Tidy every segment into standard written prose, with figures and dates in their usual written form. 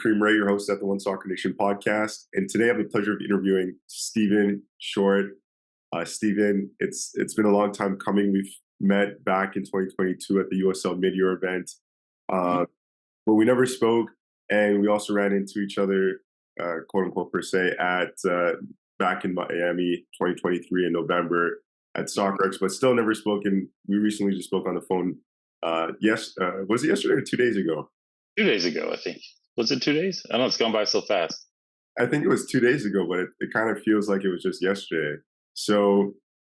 Kareem Ray, your host at the One Soccer Nation podcast, and today I have the pleasure of interviewing Stephen Short. Stephen, it's been a long time coming. We've met back in 2022 at the USL mid-year event, but we never spoke, and we also ran into each other, quote unquote per se, at back in Miami 2023 in November at SoccerX, but still never spoken. We recently just spoke on the phone. Was it yesterday or 2 days ago? 2 days ago, I think. Was it 2 days? I know it's gone by so fast. I think it was 2 days ago, but it kind of feels like it was just yesterday. So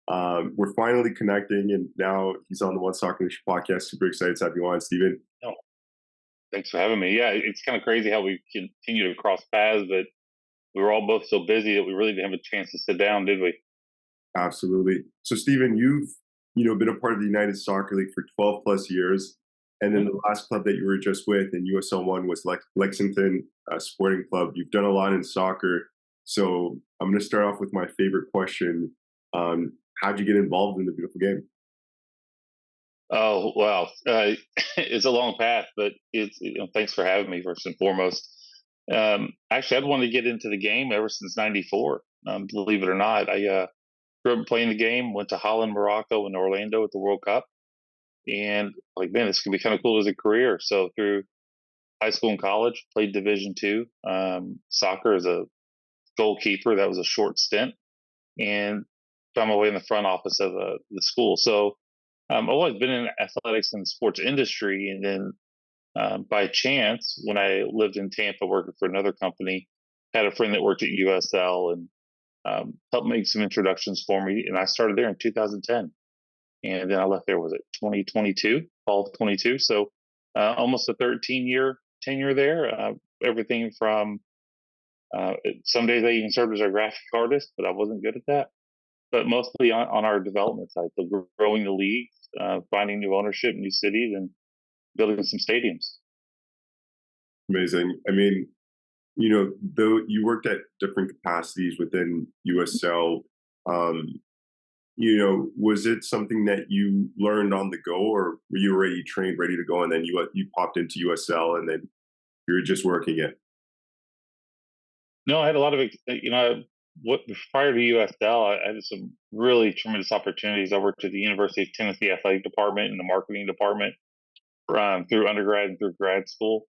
we're finally connecting, and now he's on the One Soccer Nation podcast. Super excited to have you on, Stephen. Oh, thanks for having me. Yeah, it's kind of crazy how we continue to cross paths, but we were all both so busy that we really didn't have a chance to sit down, did we? Absolutely. So, Stephen, you've been a part of the United Soccer League for 12 plus years. And then the last club that you were just with in USL 1 was Lexington Sporting Club. You've done a lot in soccer. So I'm going to start off with my favorite question. How'd you get involved in the beautiful game? Oh, wow. It's a long path, but thanks for having me first and foremost. Actually, I'd wanted to get into the game ever since '94. Believe it or not, I grew up playing the game, went to Holland, Morocco, and Orlando at the World Cup. And like, man, this could be kind of cool as a career. So through high school and college, played Division II, soccer as a goalkeeper. That was a short stint, and found my way in the front office of the school. So I've always been in athletics and sports industry. And then by chance, when I lived in Tampa working for another company, had a friend that worked at USL and helped make some introductions for me. And I started there in 2010. And then I left there, was it 2022, fall of 22. So almost a 13-year tenure there. Everything from some days I even served as our graphic artist, but I wasn't good at that. But mostly on our development side, so growing the leagues, finding new ownership, new cities, and building some stadiums. Amazing. I mean, though you worked at different capacities within USL, was it something that you learned on the go, or were you already trained, ready to go, and then you popped into USL and then you were just working it? No, I had a lot of, prior to USL, I had some really tremendous opportunities. I worked at the University of Tennessee athletic department and the marketing department through undergrad and through grad school.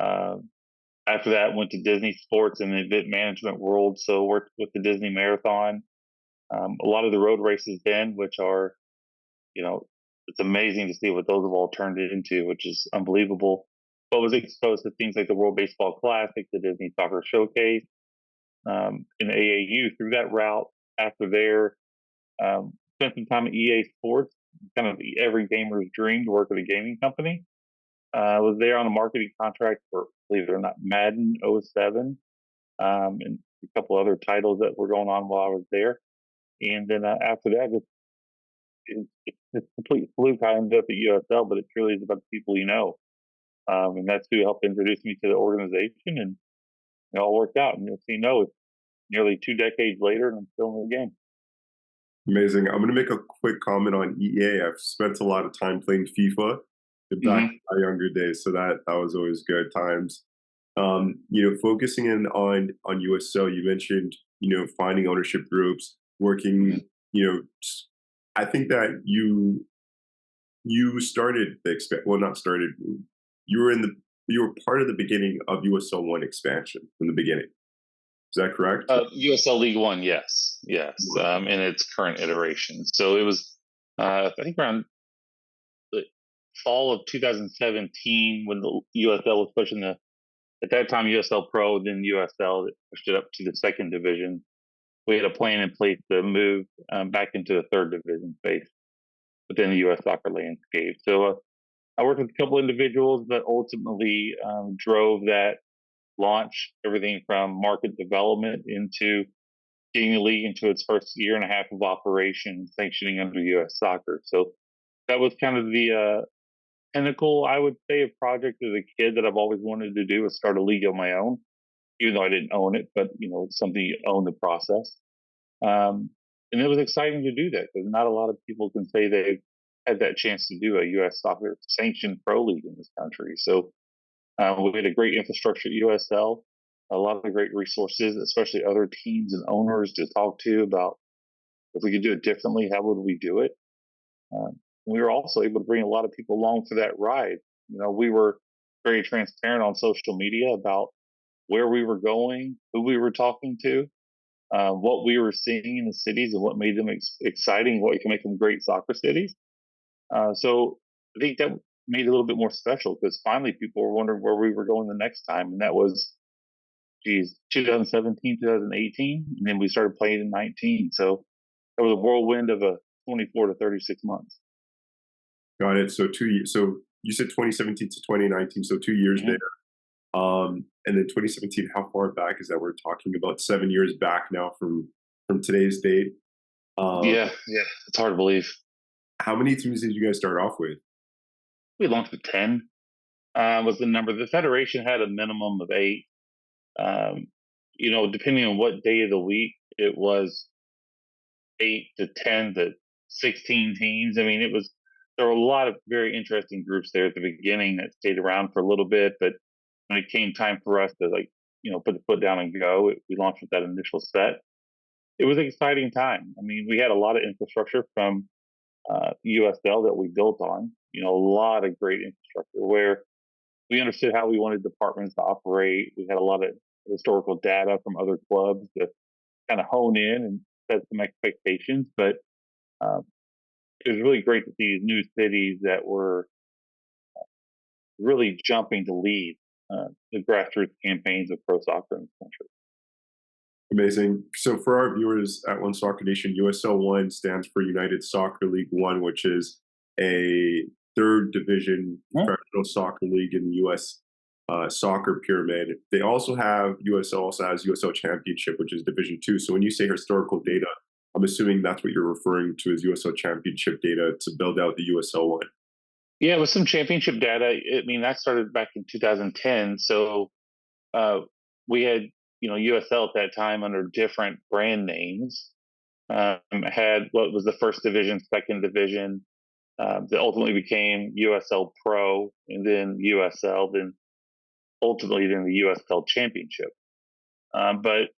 After that, went to Disney Sports and the event management world. So worked with the Disney Marathon. A lot of the road races then, which are, it's amazing to see what those have all turned it into, which is unbelievable. But was exposed to things like the World Baseball Classic, the Disney Soccer Showcase, in AAU through that route. After there, spent some time at EA Sports, kind of every gamer's dream to work at a gaming company. Was there on a marketing contract for, believe it or not, Madden '07, and a couple other titles that were going on while I was there. And then after that, it's complete fluke. I ended up at USL, but it truly is about the people you know. And that's who helped introduce me to the organization, and it all worked out. And it's nearly 2 decades later, and I'm still in the game. Amazing. I'm going to make a quick comment on EA. I've spent a lot of time playing FIFA back in my younger days, so that was always good times. Focusing in on USL, you mentioned finding ownership groups, working. I think that you started not started. You were part of the beginning of USL 1 expansion from the beginning. Is that correct? USL League One, yes, in its current iteration. So it was, I think, around the fall of 2017 when the USL was pushing at that time USL Pro, then USL pushed it up to the second division. We had a plan in place to move back into the third division space within the U.S. soccer landscape. So I worked with a couple individuals that ultimately drove that launch, everything from market development into getting the league into its first year and a half of operation, sanctioning under U.S. soccer. So that was kind of the pinnacle, I would say, of project as a kid that I've always wanted to do, is start a league of my own, even though I didn't own it, but it's something you own the process. And it was exciting to do that because not a lot of people can say they've had that chance to do a U.S. soccer sanctioned pro league in this country. So We had a great infrastructure at USL, a lot of great resources, especially other teams and owners to talk to about if we could do it differently, how would we do it? We were also able to bring a lot of people along for that ride. We were very transparent on social media about where we were going, who we were talking to, what we were seeing in the cities, and what made them exciting, what can make them great soccer cities. So I think that made it a little bit more special because finally people were wondering where we were going the next time, and that was, geez, 2017, 2018, and then we started playing in 19. So it was a whirlwind of a 24 to 36 months. Got it. So 2 years. So you said 2017 to 2019. So 2 years Mhm. there. And then 2017. How far back is that? We're talking about 7 years back now from today's date. Um, Yeah, yeah, it's hard to believe. how many teams did you guys start off with? We launched with 10, was the number. The federation had a minimum of 8. Um, depending on what day of the week, it was 8 to 10 to 16 teams. I mean, there were a lot of very interesting groups there at the beginning that stayed around for a little bit, but when it came time for us to put the foot down and go, we launched with that initial set. It was an exciting time. I mean, we had a lot of infrastructure from USL that we built on. A lot of great infrastructure where we understood how we wanted departments to operate. We had a lot of historical data from other clubs to kind of hone in and set some expectations. But um, it was really great to see new cities that were really jumping to lead the grassroots campaigns of pro soccer in the country. Amazing. So for our viewers at One Soccer Nation, USL One stands for United Soccer League One, which is a third division Mhm. professional soccer league in the U.S. Soccer pyramid. They also have USL also has USL Championship, which is Division Two. So when you say historical data, I'm assuming that's what you're referring to as USL Championship data to build out the USL One. Yeah, with some championship data, I mean, that started back in 2010. So uh, we had, USL at that time under different brand names. Had what was the first division, second division, that ultimately became USL Pro, and then USL, then ultimately then the USL Championship. But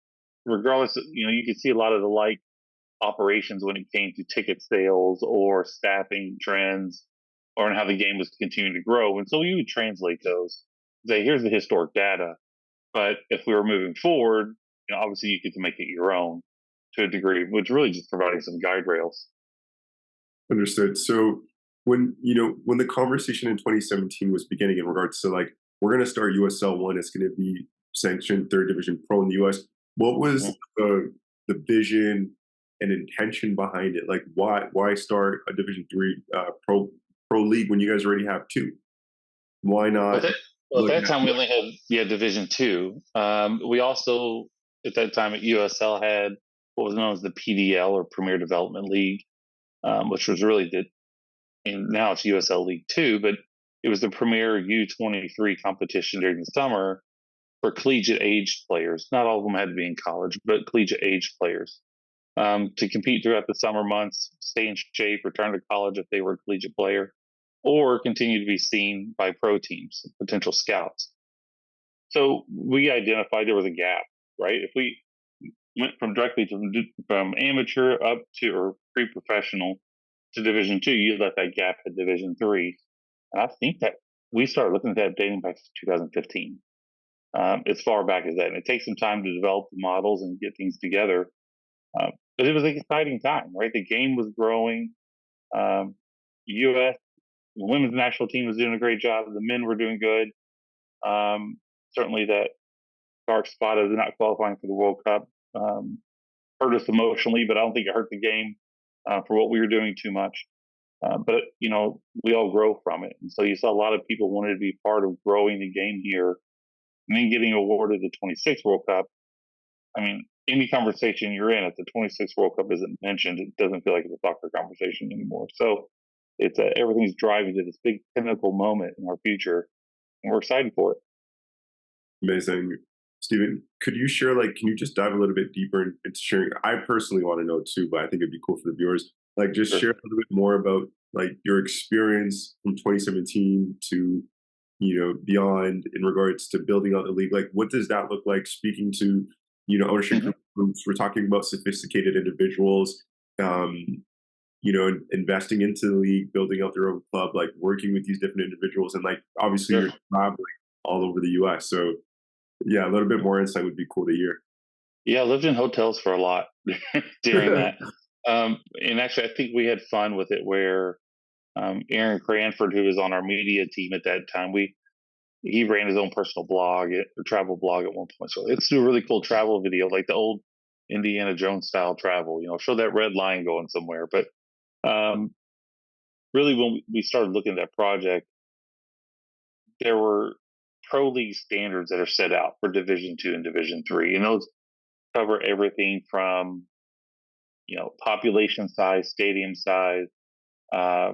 regardless, you could see a lot of the like operations when it came to ticket sales or staffing trends or in how the game was continuing to grow. And so you would translate those, say, here's the historic data. But if we were moving forward, obviously you get to make it your own to a degree, which really just providing some guide rails. Understood. So when the conversation in 2017 was beginning in regards to like we're going to start USL One, it's going to be sanctioned third division pro in the US. What Mhm. was the vision and intention behind it? Like why start a Division Three pro league when you guys already have two? Why But not well, at look that at time, we only had Division Two. We also at that time at USL had what was known as the PDL or Premier Development League, which was really and now it's USL League Two, but it was the premier U23 competition during the summer for collegiate age players. Not all of them had to be in college, but collegiate age players to compete throughout the summer months, stay in shape, return to college if they were a collegiate player, or continue to be seen by pro teams, potential scouts. So we identified there was a gap, right? If we went from directly from amateur up to or pre-professional to Division Two, you let that gap at Division Three, and I think that we started looking at that dating back to 2015. As far back as that, and it takes some time to develop the models and get things together. But it was an exciting time, right? The game was growing. U.S. The women's national team was doing a great job. The men were doing good. Certainly, that dark spot of not qualifying for the World Cup hurt us emotionally, but I don't think it hurt the game for what we were doing too much. But we all grow from it, and so you saw a lot of people wanted to be part of growing the game here, and then getting awarded the 26th World Cup. I mean, any conversation you're in, if the 26th World Cup isn't mentioned, it doesn't feel like it's a soccer conversation anymore. So it's everything's driving to this big pinnacle moment in our future, and we're excited for it. amazing? Stephen, could you share like can you just dive a little bit deeper into sharing? I personally want to know too, but I think it'd be cool for the viewers. Like just Sure. share a little bit more about like your experience from 2017 to beyond in regards to building out the league? Like, what does that look like? Speaking to, ownership Hmm. groups, we're talking about sophisticated individuals, um, investing into the league, building out their own club, like working with these different individuals, and like obviously Sure. you're traveling all over the U.S. So yeah, a little bit more insight would be cool to hear. Yeah, I lived in hotels for a lot during that. And actually, I think we had fun with it where Aaron Cranford, who was on our media team at that time, he ran his own personal blog or travel blog at one point. So it's a really cool travel video, like the old Indiana Jones style travel. Show that red line going somewhere. But um, really, when we started looking at that project, there were pro league standards that are set out for Division Two and Division Three, and those cover everything from population size, stadium size, uh,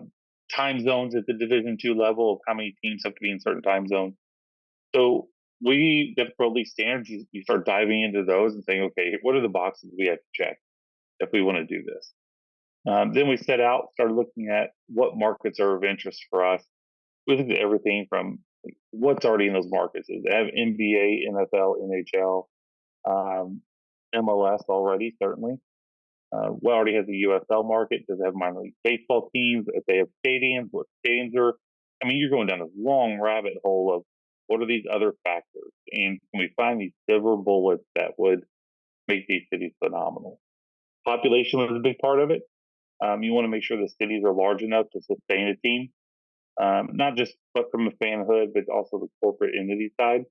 time zones at the Division Two level of how many teams have to be in certain time zones. So we get pro league standards. You start diving into those and saying, okay, what are the boxes we have to check if we want to do this? Then we set out, started looking at what markets are of interest for us. We looked at everything from what's already in those markets. They have NBA, NFL, NHL, um, MLS already, certainly. We already have the USL market. Does it have minor league baseball teams? If they have stadiums, what stadiums are? I mean, you're going down a long rabbit hole of what are these other factors, and can we find these silver bullets that would make these cities phenomenal? Population was a big part of it. You want to make sure the cities are large enough to sustain a team, not just but from a fanhood, but also the corporate entity side.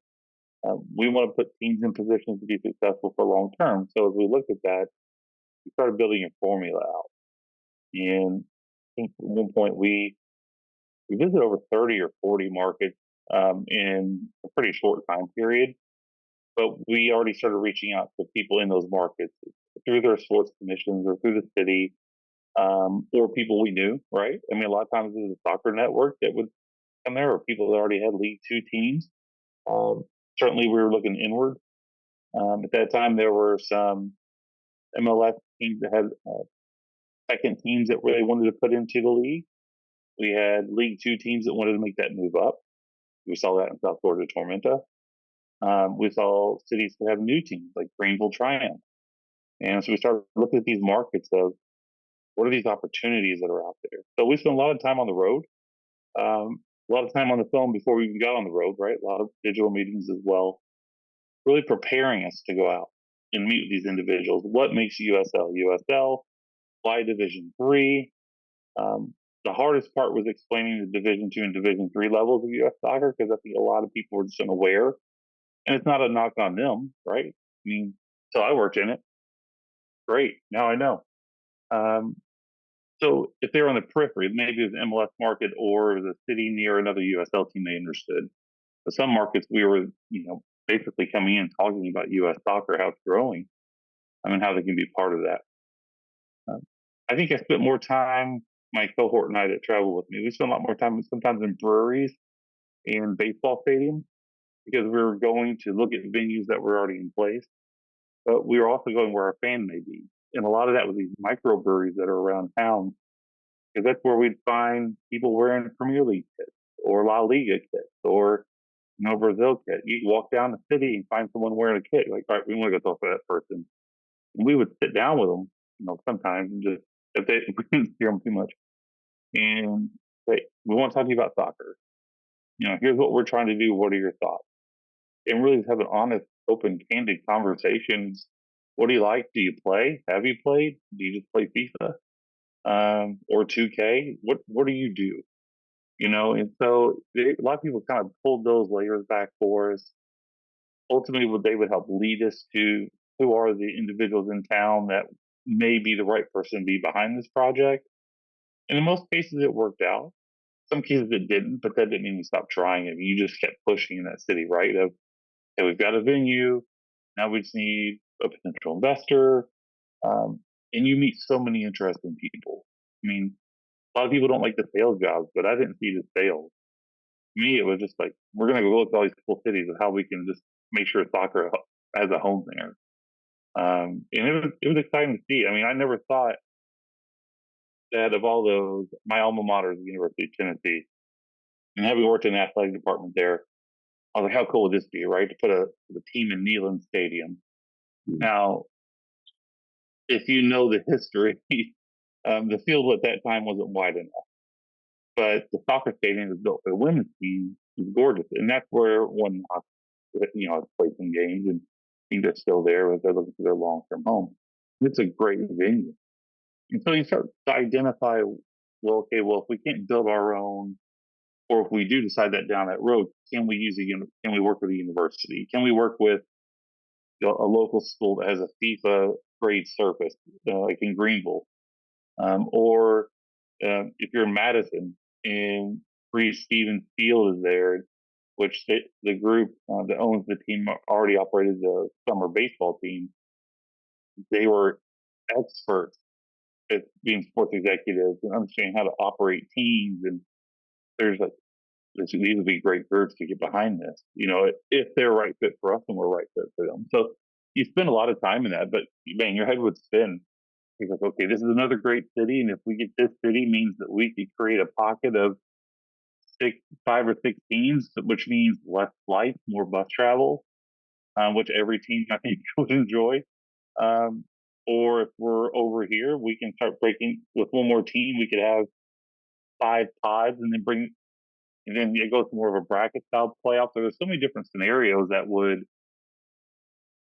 We want to put teams in positions to be successful for long term. So as we looked at that, we started building a formula out. And I think at one point we visited over 30 or 40 markets in a pretty short time period. But we already started reaching out to people in those markets through their sports commissions or through the city, or people we knew, right? I mean, a lot of times it was a soccer network that would come there, or people that already had League Two teams. Um, Certainly, we were looking inward. At that time, there were some MLS teams that had second teams that really wanted to put into the league. We had League Two teams that wanted to make that move up. We saw that in South Florida Tormenta. We saw cities that have new teams like Greenville Triumph. And so we started looking at these markets of what are these opportunities that are out there. So we spent a lot of time on the road, a lot of time on the phone before we even got on the road, right? A lot of digital meetings as well, really preparing us to go out and meet with these individuals. What makes USL USL? Why Division Three? The hardest part was explaining the Division Two and Division Three levels of U.S. soccer because I think a lot of people were just unaware, and it's not a knock on them, right? I mean, so I worked in it. Great, now I know. Um, so if they were on the periphery, maybe it was an MLS market or the city near another USL team they understood. But some markets we were, basically coming in talking about U.S. soccer, how it's growing. I mean, how they can be part of that. Um, I think I spent more time, my cohort and I that travel with me, we spent a lot more time sometimes in breweries and baseball stadiums because we were going to look at venues that were already in place, but we were also going where our fan may be. And a lot of that was these microbreweries that are around town because that's where we'd find people wearing Premier League kits or La Liga kits or Brazil kit. You'd walk down the city and find someone wearing a kit. Like, all right, we want to go talk to that person. And we would sit down with them, sometimes and just if we didn't hear them too much, and say, we want to talk to you about soccer. Here's what we're trying to do. What are your thoughts? And really have an honest, open, candid conversations. What do you like? Do you play? Have you played? Do you just play FIFA or 2K? What do you do? And so a lot of people kind of pulled those layers back for us. Ultimately, what they would help lead us to who are the individuals in town that may be the right person to be behind this project. And in most cases, it worked out. Some cases it didn't, but that didn't mean we stopped trying it. You just kept pushing in that city, right? Of, hey, we've got a venue. Now we just need a potential investor. Um, and you meet so many interesting people. I mean, a lot of people don't like the sales jobs, but I didn't see the sales. Me, it was just like, we're going to go look at all these cool cities and how we can just make sure soccer has a home there. And it was exciting to see. I mean, I never thought that of all those, my alma mater is the University of Tennessee. And having worked in the athletic department there, I was like, how cool would this be, right? To put a team in Neyland Stadium. Mm. Now, if you know the history, the field at that time wasn't wide enough, but the soccer stadium was built for the women's team. It was gorgeous, and that's where one, played some games, and I think they're still there, but they're looking for their long-term home. It's a great venue, and so you start to identify, well, okay, well, if we can't build our own, or if we do decide that down that road, can we can we work with a university? Can we work with a local school that has a FIFA grade surface, like in Greenville, or if you're in Madison and Free Stevens Field is there, which the group that owns the team already operated the summer baseball team. They were experts at being sports executives and understanding how to operate teams. And there's like, these would be great groups to get behind this, if they're a right fit for us and we're a right fit for them. So you spend a lot of time in that, but man, your head would spin. He's like, okay, this is another great city, and if we get this city, means that we could create a pocket of 5 or 6 teams, which means less flights, more bus travel, which every team I think would enjoy. Um, or if we're over here, we can start breaking with one more team. We could have 5 pods, and then it goes to more of a bracket style playoff. So there's so many different scenarios that would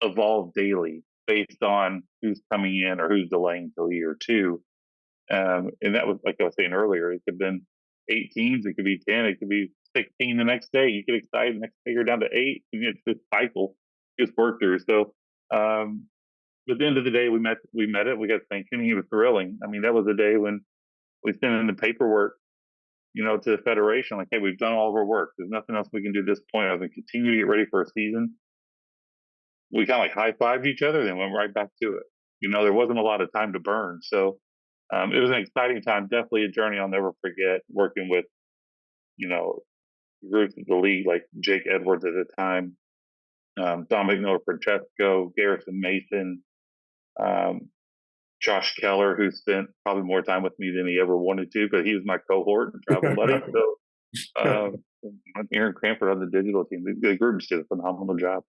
evolve daily based on who's coming in or who's delaying till year two. And that was, like I was saying earlier, it could have been 8 teams, it could be 10, it could be 16 the next day. You get excited, next day you're down to 8, and it's this cycle just work through. So, but at the end of the day, we met it, we got sanctioning. It was thrilling. I mean, that was the day when we sent in the paperwork, to the federation, like, hey, we've done all of our work. There's nothing else we can do at this point other than continue to get ready for a season. We kind of like high fived each other, then went right back to it. There wasn't a lot of time to burn. So it was an exciting time, definitely a journey I'll never forget, working with, you know, groups of the league like Jake Edwards at the time, Dominic Miller Francesco, Garrison Mason, um, Josh Keller, who spent probably more time with me than he ever wanted to, but he was my cohort and travel buddy. So Aaron Cranford on the digital team. The group just did a phenomenal job.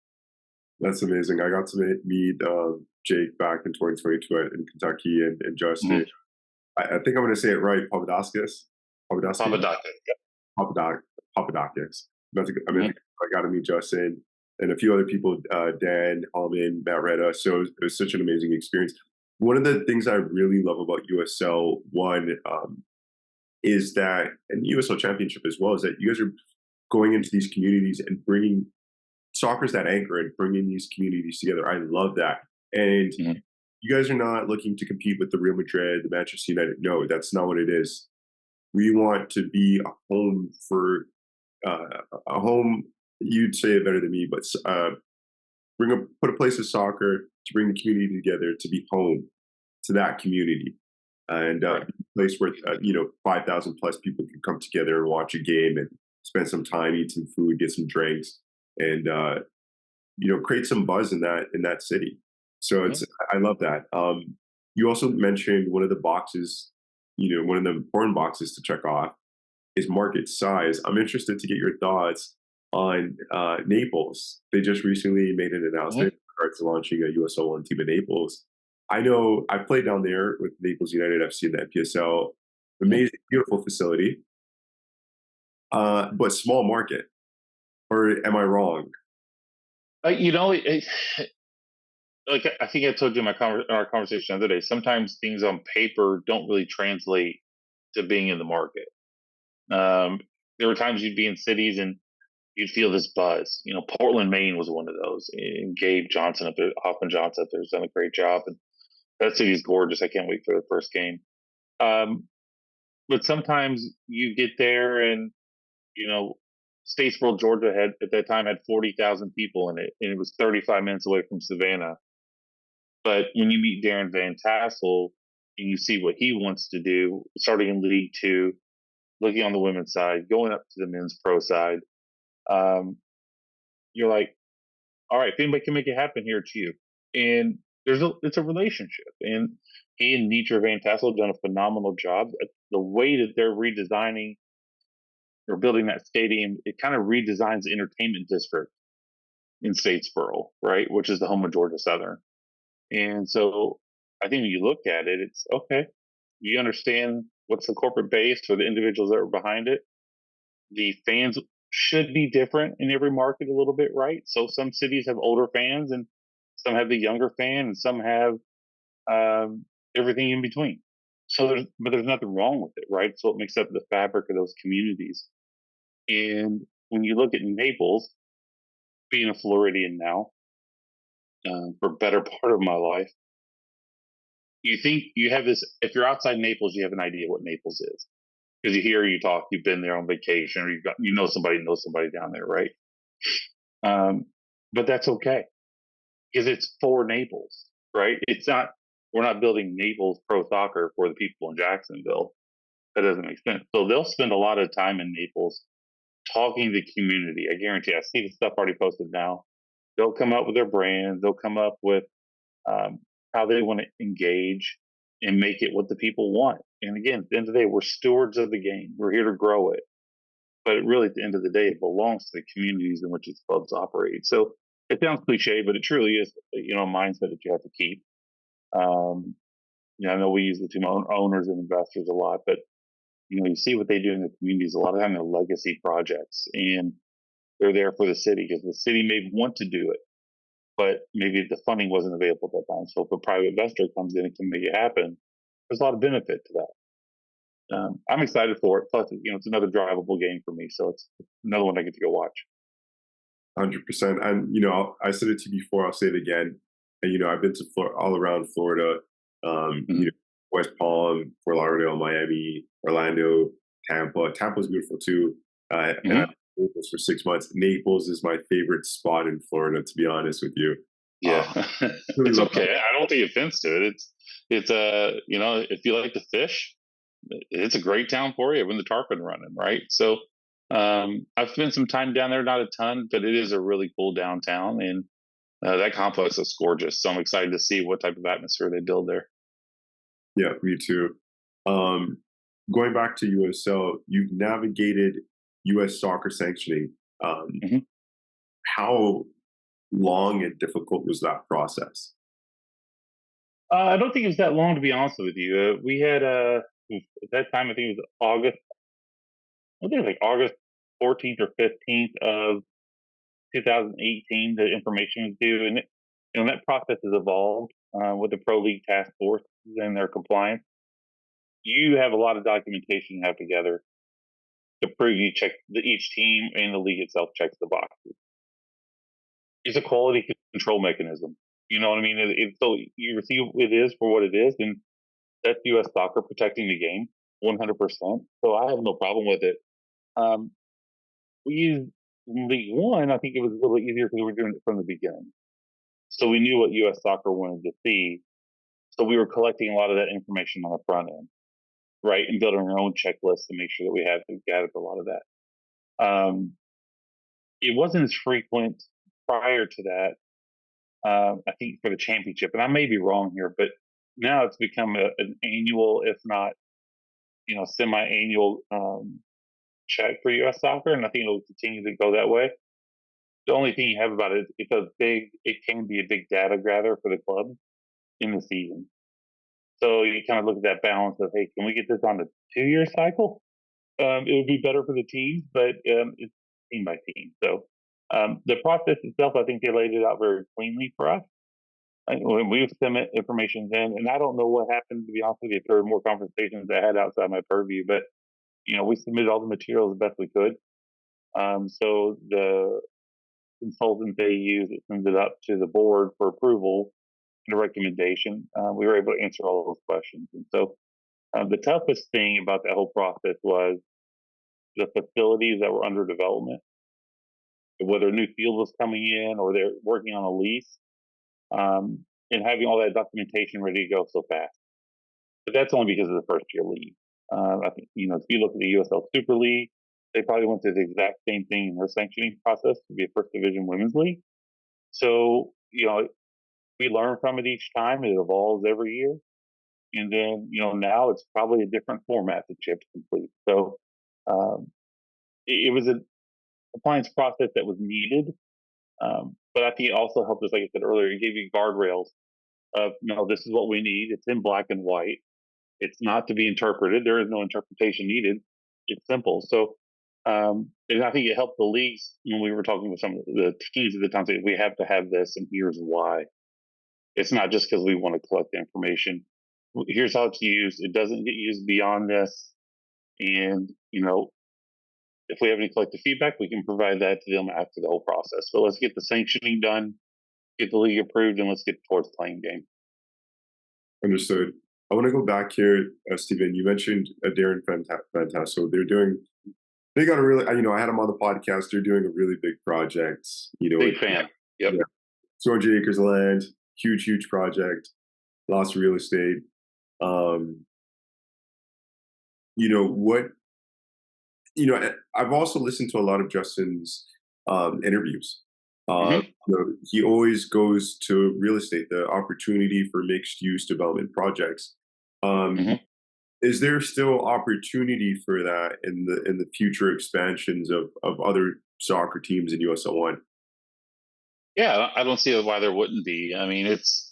That's amazing. I got to meet Jake back in 2022 in Kentucky, and Justin. Mm-hmm. I think I'm going to say it right. Papadakis. Papadakis. Papadakis. I mean, Mm-hmm. I got to meet Justin and a few other people, Dan Hallman, Matt Retta. So it was such an amazing experience. One of the things I really love about USL, one, is that, and USL Championship as well, is that you guys are going into these communities and bringing soccer's that anchor and bringing these communities together. I love that. And Mm-hmm. you guys are not looking to compete with the Real Madrid, the Manchester United. No, that's not what it is. We want to be a home for a home. You'd say it better than me, but put a place of soccer to bring the community together, to be home to that community, and Right. a place where 5,000 plus people can come together and watch a game and spend some time, eat some food, get some drinks, and create some buzz in that city. So I love that. You also mentioned one of the boxes, one of the important boxes to check off is market size. I'm interested to get your thoughts on Naples. They just recently made an announcement Mm-hmm. in regards to launching a USL One team in Naples. I know I played down there with Naples United FC in the NPSL. Amazing, beautiful facility, but small market. Or am I wrong? Like I think I told you in our conversation the other day. Sometimes things on paper don't really translate to being in the market. There were times you'd be in cities and you'd feel this buzz. Portland, Maine was one of those. And Gabe Johnson up there, Hoffman Johnson up there, has done a great job. And that city's gorgeous. I can't wait for the first game. Um, but sometimes you get there and you know, Statesboro, Georgia had at that time had 40,000 people in it, and it was 35 minutes away from Savannah. But when you meet Darren Van Tassel and you see what he wants to do, starting in League Two, looking on the women's side, going up to the men's pro side, um, you're like, all right, if anybody can make it happen here, it's you. And it's a relationship, and he and Nitra Van Tassel have done a phenomenal job. The way that they're redesigning or building that stadium, it kind of redesigns the entertainment district in Statesboro, right, which is the home of Georgia Southern. And so I think when you look at it, it's okay. You understand what's the corporate base for the individuals that are behind it. The fans should be different in every market a little bit, right? So some cities have older fans, and some have the younger fan, and some have everything in between. But there's nothing wrong with it, right? So it makes up the fabric of those communities. And when you look at Naples, being a Floridian now, for a better part of my life, you think you have this. If you're outside Naples, you have an idea what Naples is because you hear, you talk, you've been there on vacation, or you know somebody knows somebody down there, right? Um, but that's okay because it's for Naples, right? It's not. We're not building Naples pro soccer for the people in Jacksonville. That doesn't make sense. So they'll spend a lot of time in Naples talking to the community. I guarantee. I see the stuff already posted now. They'll come up with their brand. They'll come up with um, how they want to engage and make it what the people want. And again, at the end of the day, we're stewards of the game. We're here to grow it. But really, at the end of the day, it belongs to the communities in which its clubs operate. So it sounds cliche, but it truly is, a mindset that you have to keep. Um, I know we use the term owners and investors a lot, but you see what they do in the communities. A lot of time they're legacy projects, and they're there for the city because the city may want to do it, but maybe the funding wasn't available at that time. So if a private investor comes in and can make it happen, there's a lot of benefit to that. I'm excited for it. Plus, it's another drivable game for me, so it's another one I get to go watch. 100%. And I said it to you before. I'll say it again. And I've been to all around Florida. Hmm. West Palm, Fort Lauderdale, Miami, Orlando, Tampa. Tampa's beautiful too. And I Hmm. was in Naples for 6 months. Naples is my favorite spot in Florida, to be honest with you. Yeah, Really it's love how. okay. I don't take offense to it. It's if you like to fish, it's a great town for you when the tarpon running, right? So I've spent some time down there, not a ton, but it is a really cool downtown, and that complex is gorgeous. So I'm excited to see what type of atmosphere they build there. Yeah, me too. Um, Going back to USL, you've navigated US soccer sanctioning. Um, Hmm. how long and difficult was that process? I don't think it was that long, to be honest with you. We had at that time, I think it was August. I think it was like August 14th or 15th of 2018. The information was due, and that process has evolved with the Pro League Task Force and their compliance. You have a lot of documentation you have together to prove you check each team and the league itself checks the boxes. It's a quality control mechanism. You know what I mean? So you receive it is for what it is, and that's U.S. soccer protecting the game 100%. So I have no problem with it. Um, we used League One. I think it was a little easier because we were doing it from the beginning. So we knew what U.S. soccer wanted to see. So we were collecting a lot of that information on the front end, right, and building our own checklist to make sure that we gathered a lot of that. It wasn't as frequent prior to that. I think for the championship, and I may be wrong here, but now it's become an annual, if not semi-annual check for U.S. soccer, and I think it'll continue to go that way. The only thing you have about it is it can be a big data gather for the club in the season. So you kind of look at that balance of, hey, can we get this on a 2-year cycle? It would be better for the teams, but it's team by team. So the process itself, I think they laid it out very cleanly for us. When we submit information in, and I don't know what happened, to be honest with you, if there were more conversations I had outside my purview, but we submitted all the materials the best we could. So the consultant they use, it sends it up to the board for approval and a recommendation. We were able to answer all of those questions. And so the toughest thing about that whole process was the facilities that were under development, whether a new field was coming in or they're working on a lease, and having all that documentation ready to go so fast. But that's only because of the first year league. I think, if you look at the USL Super League, they probably went through the exact same thing in their sanctioning process to be a first division women's league. So, we learn from it each time. It evolves every year. And then, now it's probably a different format that you have to complete. So, um, it was a compliance process that was needed. But I think it also helped us, like I said earlier, it gave you guardrails of, no, this is what we need. It's in black and white. It's not to be interpreted. There is no interpretation needed. It's simple. So, and I think it helped the leagues when we were talking with some of the teams at the time. Saying we have to have this, and here's why. It's not just because we want to collect the information. Here's how it's used. It doesn't get used beyond this. And if we have any collective feedback, we can provide that to them after the whole process. But let's get the sanctioning done, get the league approved, and let's get towards playing game. Understood. I want to go back here, Stephen. You mentioned Darren Fantasso. They got a really, I had them on the podcast. They're doing a really big project. Big fan. Yep. Yeah, 200 acres of land, huge project, lots of real estate. What, I've also listened to a lot of Justin's interviews. Hmm. He always goes to real estate, the opportunity for mixed use development projects. Um, Hmm. is there still opportunity for that in the future expansions of other soccer teams in USL One? Yeah, I don't see why there wouldn't be. I mean, it's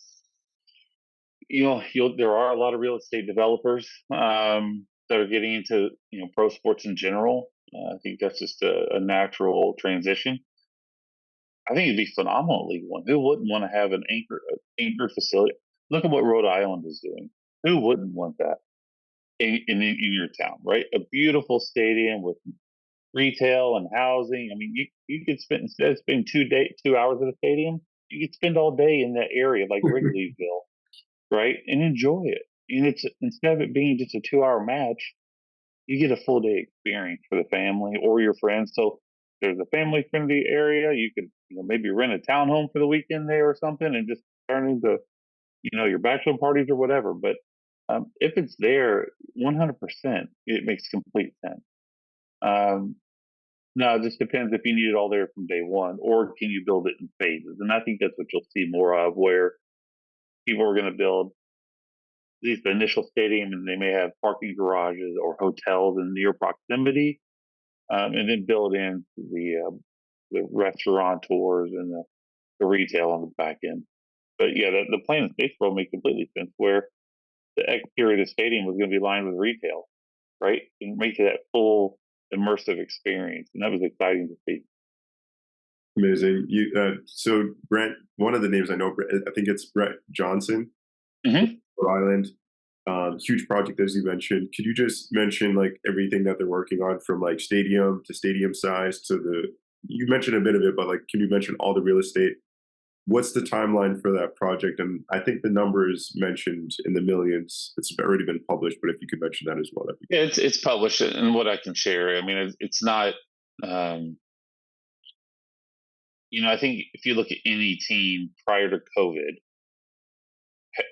there are a lot of real estate developers that are getting into pro sports in general. I think that's just a natural transition. I think it'd be phenomenal at League One. Who wouldn't want to have an anchor facility? Look at what Rhode Island is doing. Who wouldn't want that in your town, right? A beautiful stadium with retail and housing. I mean, you could spend, instead of spending 2 hours at a stadium, you could spend all day in that area like Wrigleyville, right? And enjoy it. And it's, instead of it being just a 2 hour match, you get a full day experience for the family or your friends. So there's a family friendly area. You could, maybe rent a townhome for the weekend there or something and just turn into, your bachelor parties or whatever. But if it's there, 100%, it makes complete sense. Um, no, it just depends if you need it all there from day one, or can you build it in phases? And I think that's what you'll see more of, where people are going to build these initial stadium, and they may have parking garages or hotels in near proximity, and then build in the restaurateurs and the retail on the back end. But yeah, the plan in space world makes completely sense, where the exterior of the stadium was going to be lined with retail, right, and make it that full immersive experience, and that was exciting to see. Amazing. So Brent, one of the names I know, I think it's Brett Johnson, Hmm. Rhode Island. Huge project, as you mentioned. Could you just mention like everything that they're working on, from like stadium to stadium size to the? You mentioned a bit of it, but like, can you mention all the real estate? What's the timeline for that project? And I think the number is mentioned in the millions. It's already been published, but if you could mention that as well, that'd be Yeah, it's published, and what I can share. I mean, it's not. Um, I think if you look at any team prior to COVID,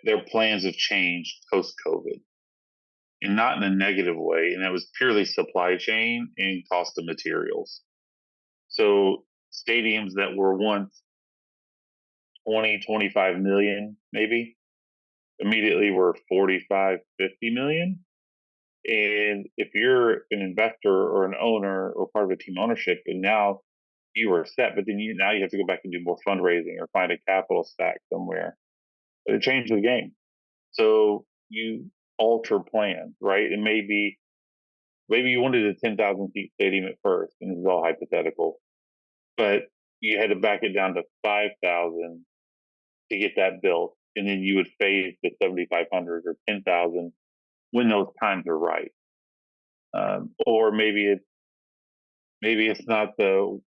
their plans have changed post COVID, and not in a negative way. And that was purely supply chain and cost of materials. So stadiums that were once 20, 25 million, maybe, immediately were 45, 50 million. And if you're an investor or an owner or part of a team ownership, and now you are set, but then now you have to go back and do more fundraising or find a capital stack somewhere. But it changed the game. So you alter plans, right? And maybe you wanted a 10,000 seat stadium at first, and this is all hypothetical, but you had to back it down to 5,000 to get that built, and then you would phase to 7,500 or 10,000 when those times are right. Or maybe it's not the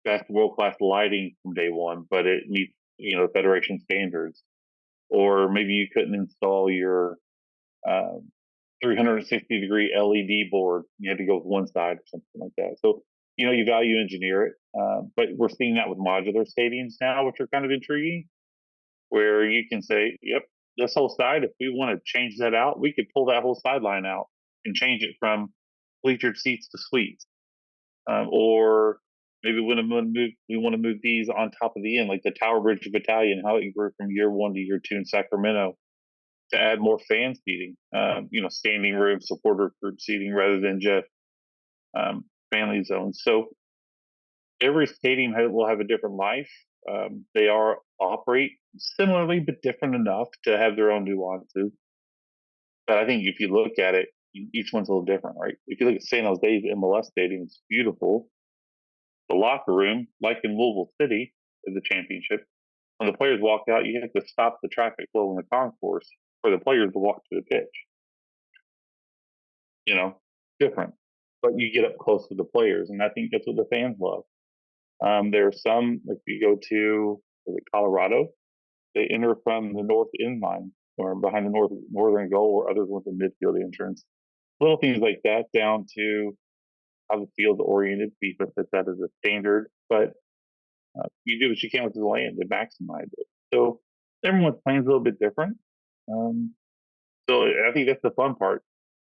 best world class lighting from day one, but it meets federation standards. Or maybe you couldn't install your 360-degree LED board. You had to go with one side or something like that. So you value engineer it, but we're seeing that with modular stadiums now, which are kind of intriguing, where you can say, "Yep, this whole side. If we want to change that out, we could pull that whole sideline out and change it from bleachered seats to suites." Or maybe we want to move these on top of the end, like the Tower Bridge Battalion, how it grew from year one to year two in Sacramento, to add more fan seating, standing room, supporter group seating, rather than just family zones. So every stadium will have a different life. They are operate similarly but different enough to have their own nuances. But I think if you look at it, each one's a little different, right? If you look at San Jose's MLS Stadium, it's beautiful. The locker room, like in Louisville City, is the championship. When the players walk out, you have to stop the traffic flow in the concourse for the players to walk to the pitch. You know, different, but you get up close to the players, and I think that's what the fans love. There are some, like you go to Colorado, they enter from the north end line or behind the northern goal, or others with the midfield entrance. Little things like that, down to how the field's oriented. FIFA sets that as a standard, but you do what you can with the land to maximize it. So everyone's plan's a little bit different. Um, so I think that's the fun part.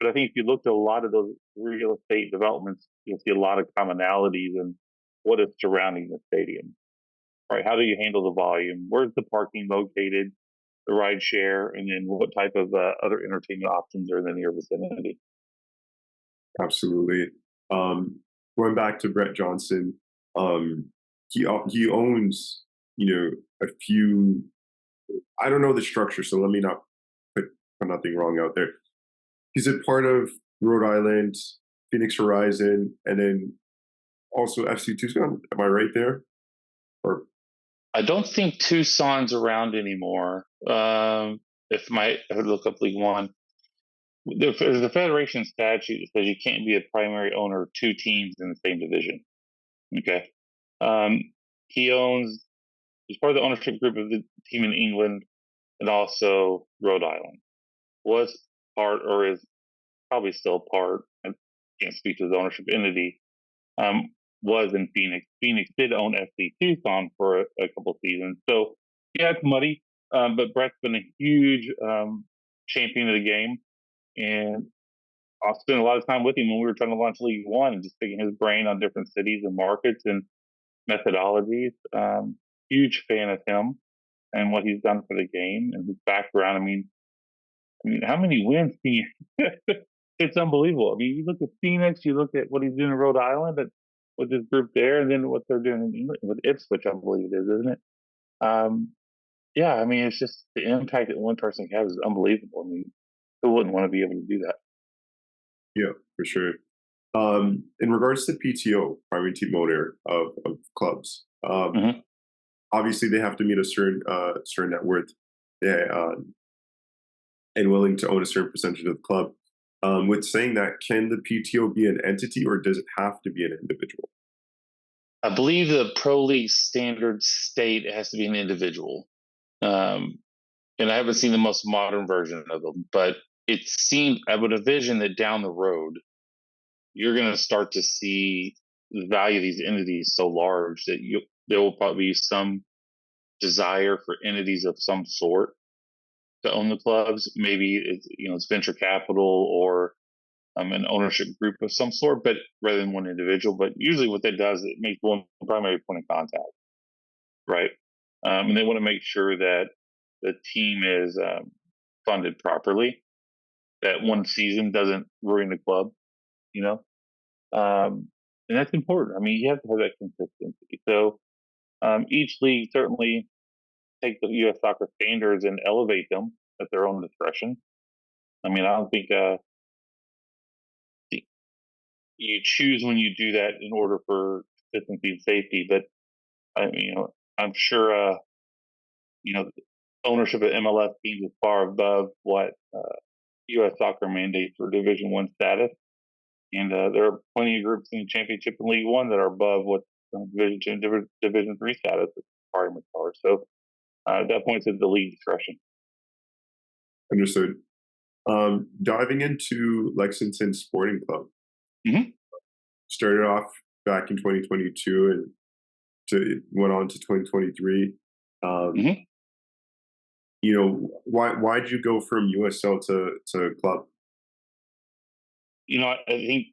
But I think if you look at a lot of those real estate developments, you'll see a lot of commonalities in what is surrounding the stadium. Right? How do you handle the volume? Where's the parking located? The ride share, and then what type of other entertainment options are in the near vicinity? Absolutely. Going back to Brett Johnson, he owns, a few. I don't know the structure, so let me not put nothing wrong out there. He's a part of Rhode Island, Phoenix Horizon, and then also FC Tucson. Am I right there? Or I don't think Tucson's around anymore. I would look up League One. There's a federation statute that says you can't be a primary owner of two teams in the same division. Okay. Um, he's part of the ownership group of the team in England and also Rhode Island. Was part, or is probably still part, I can't speak to the ownership entity, was in Phoenix. Phoenix did own FC Tucson for a couple seasons. So, yeah, it's muddy, but Brett's been a huge champion of the game. And I spent a lot of time with him when we were trying to launch League One and just picking his brain on different cities and markets and methodologies. Huge fan of him and what he's done for the game and his background. I mean, how many wins can you? It's unbelievable. I mean, you look at Phoenix, you look at what he's doing in Rhode Island with this group there, and then what they're doing in England with Ipswich, I believe it is, isn't it? Um, yeah, I mean, it's just the impact that one person has is unbelievable. I mean, who wouldn't want to be able to do that? yeah, for sure. In regards to PTO, private team owner of clubs, Hmm. obviously they have to meet a certain net worth, yeah, and willing to own a certain percentage of the club. With saying that, can the PTO be an entity or does it have to be an individual? I believe the pro league standard state it has to be an individual. Um, and I haven't seen the most modern version of them, but it seemed I would envision that down the road you're going to start to see the value of these entities so large that there will probably be some desire for entities of some sort to own the clubs. Maybe it's venture capital or an ownership group of some sort, but rather than one individual. But usually, what that does it makes one primary point of contact, right? And they want to make sure that the team is funded properly. That one season doesn't ruin the club, you know. And that's important. I mean, you have to have that consistency. So each league certainly take the U.S. soccer standards and elevate them at their own discretion. I mean, I don't think you choose when you do that in order for consistency and safety, but I mean, I'm sure ownership of MLS teams is far above what U.S. soccer mandates for Division One status, and there are plenty of groups in the Championship and League One that are above what Division Two, and Division Three status requirements are. So that points at the league discretion. Understood. Diving into Lexington Sporting Club, Hmm. started off back in 2022 and went on to 2023. Um, Hmm. why did you go from USL to club? I think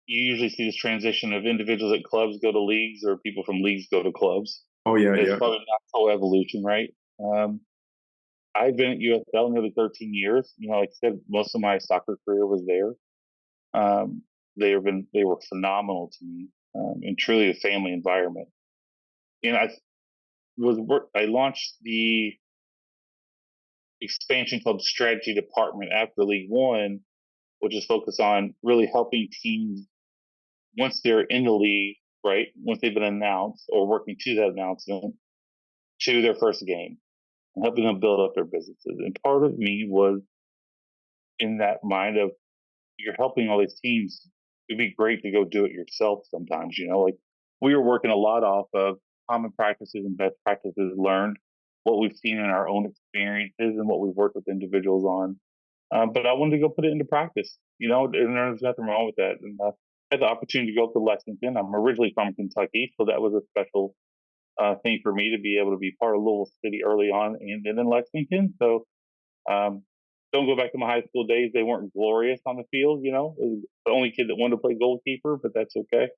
you usually see this transition of individuals at clubs go to leagues or people from leagues go to clubs. Oh yeah, It's yeah. probably not full evolution, right? Um, I've been at USL nearly 13 years. Like I said, most of my soccer career was there. Um, they were phenomenal to me, and truly a family environment. And I launched the expansion club strategy department after League One, which is focused on really helping teams once they're in the league, right? Once they've been announced or working to that announcement to their first game and helping them build up their businesses. And part of me was in that mind of you're helping all these teams. It'd be great to go do it yourself sometimes, like we were working a lot off of common practices and best practices learned, what we've seen in our own experiences and what we've worked with individuals on. But I wanted to go put it into practice, and there's nothing wrong with that. And I had the opportunity to go up to Lexington. I'm originally from Kentucky, so that was a special thing for me to be able to be part of a little city early on and then in Lexington. So um, don't go back to my high school days. They weren't glorious on the field, It was the only kid that wanted to play goalkeeper, but that's okay.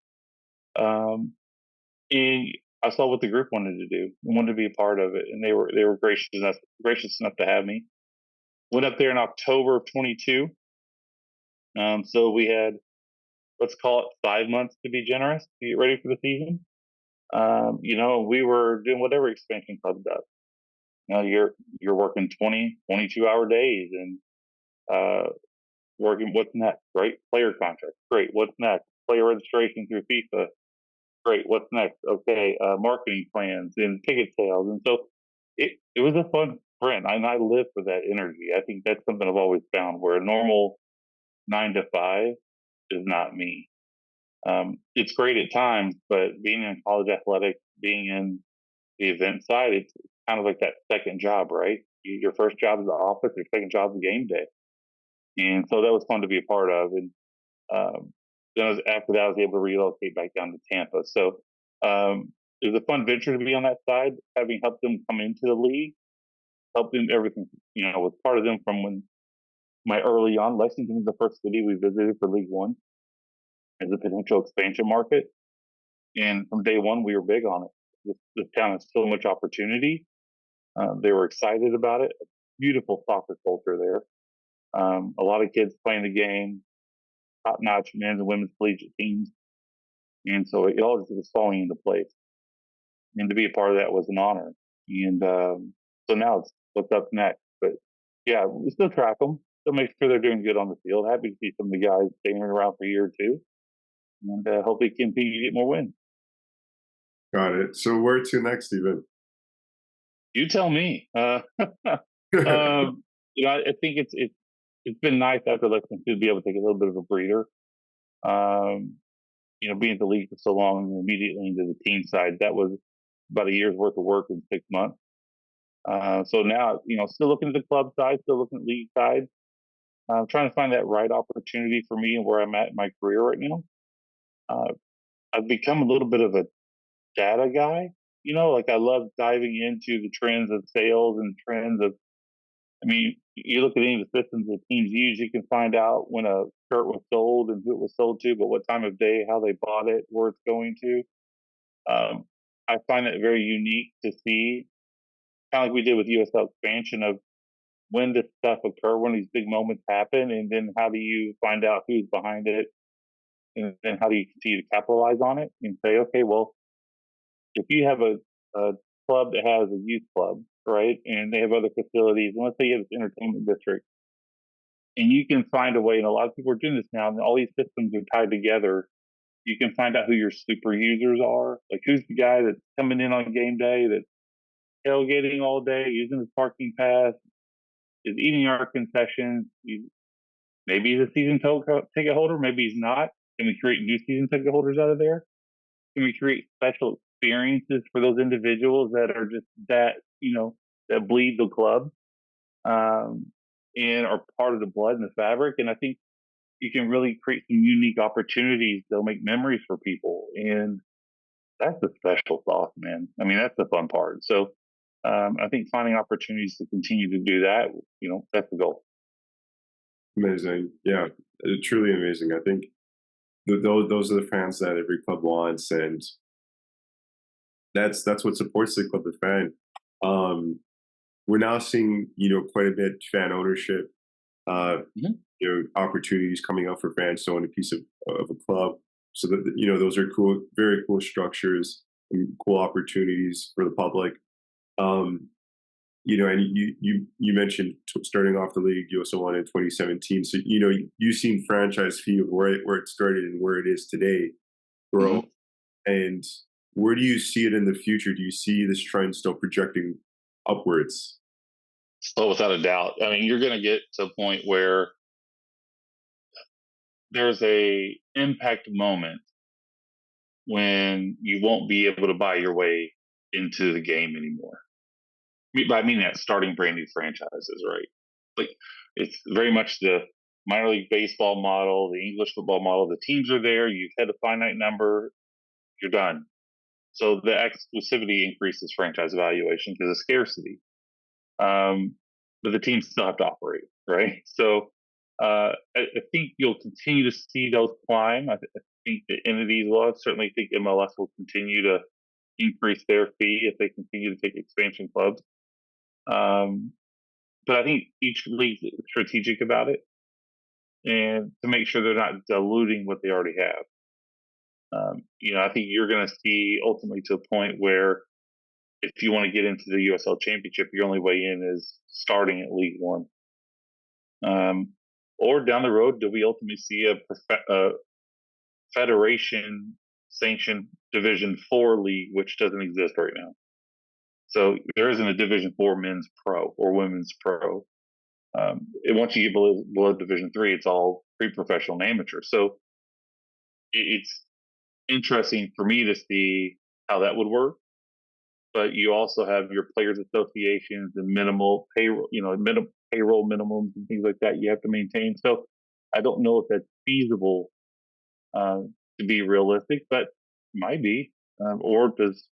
Um, and I saw what the group wanted to do and wanted to be a part of it, and they were gracious enough to have me. Went up there in October of 22. So we had, let's call it 5 months to be generous to get ready for the season. We were doing whatever expansion club does. You're working 20, 22-hour days and working. What's next? Great player contract. Great. What's next? Player registration through FIFA. Great. What's next? Okay. Marketing plans and ticket sales. And so it was a fun sprint, and I live for that energy. I think that's something I've always found where a normal 9 to 5 is not me. It's great at times, but being in college athletics, being in the event side, it's kind of like that second job, right? Your first job is the office, your second job is game day. And so that was fun to be a part of. And then after that, I was able to relocate back down to Tampa. So it was a fun venture to be on that side, having helped them come into the league, helping everything, was part of them from when my early on. Lexington was the first city we visited for League One as a potential expansion market. And from day one, we were big on it. This town has so much opportunity. They were excited about it. Beautiful soccer culture there. A lot of kids playing the game, top-notch men's and women's collegiate teams. And so it all just was falling into place. And to be a part of that was an honor. And so now it's what's up next. But yeah, we still track them. Still make sure they're doing good on the field. Happy to see some of the guys staying around for a year or two. And hope they continue to get more wins. Got it. So where to next, Stephen? You tell me. I think it's been nice after Lexington to be able to take a little bit of a breather. Being in the league for so long and immediately into the team side, that was about a year's worth of work in 6 months. So now, still looking at the club side, still looking at league side, trying to find that right opportunity for me and where I'm at in my career right now. I've become a little bit of a data guy. Like I love diving into the trends of sales and trends of, you look at any of the systems that teams use, you can find out when a shirt was sold and who it was sold to, but what time of day, how they bought it, where it's going to. I find it very unique to see, kind of like we did with USL expansion, of when this stuff occur, when these big moments happen, and then how do you find out who's behind it, and then how do you continue to capitalize on it and say, okay, well, if you have a club that has a youth club, right, and they have other facilities, and let's say you have this entertainment district, and you can find a way, and a lot of people are doing this now, and all these systems are tied together. You can find out who your super users are, like who's the guy that's coming in on game day, that's tailgating all day, using his parking pass, is eating our concessions. Maybe he's a season ticket holder, maybe he's not. Can we create new season ticket holders out of there? Can we create special experiences for those individuals that are just that bleed the club, and are part of the blood and the fabric? And I think you can really create some unique opportunities that'll make memories for people. And that's the special sauce, man. That's the fun part. So I think finding opportunities to continue to do that, that's the goal. Amazing. Yeah, truly amazing. I think those are the fans that every club wants, and that's what supports the club, the fan. We're now seeing, quite a bit fan ownership Mhm. Opportunities coming out for fans to own a piece of a club. So that those are cool, very cool structures and cool opportunities for the public. Um, and you mentioned starting off the league USL One in 2017. So you've seen franchise fee of where it started and where it is today grow. Mhm. And where do you see it in the future? Do you see this trend still projecting upwards? So without a doubt, I mean, you're going to get to a point where there's a impact moment when you won't be able to buy your way into the game anymore. I mean that starting brand new franchises, right? Like it's very much the minor league baseball model, the English football model. The teams are there. You've had a finite number. You're done. So the exclusivity increases franchise valuation because of scarcity. But the teams still have to operate, right? So I think you'll continue to see those climb. I think the entities will. I certainly think MLS will continue to increase their fee if they continue to take expansion clubs. Um, but I think each league is strategic about it and to make sure they're not diluting what they already have. I think you're going to see ultimately to a point where if you want to get into the USL Championship, your only way in is starting at League One. Or down the road, do we ultimately see a federation sanctioned Division Four league, which doesn't exist right now? So there isn't a Division Four men's pro or women's pro. And once you get below Division Three, it's all pre-professional and amateur. So it's interesting for me to see how that would work. But you also have your players' associations and minimal payroll, payroll minimums and things like that you have to maintain. So I don't know if that's feasible uh, to be realistic, but might be. Or does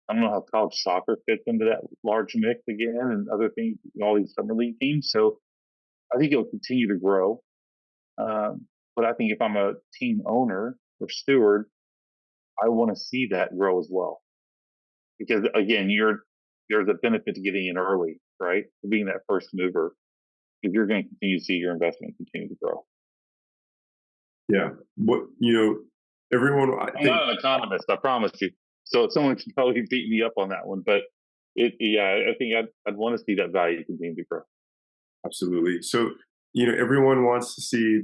I don't know how college soccer fits into that large mix again, and other things, all these summer league teams. So I think it'll continue to grow. But I think if I'm a team owner or steward, I want to see that grow as well. Because again, there's a benefit to getting in early, right? Being that first mover, because you're going to continue to see your investment continue to grow. Yeah. Everyone, I I'm think, not an economist, I promise you. So someone can probably beat me up on that one, but I think I'd want to see that value continue to grow. absolutely. So, everyone wants to see,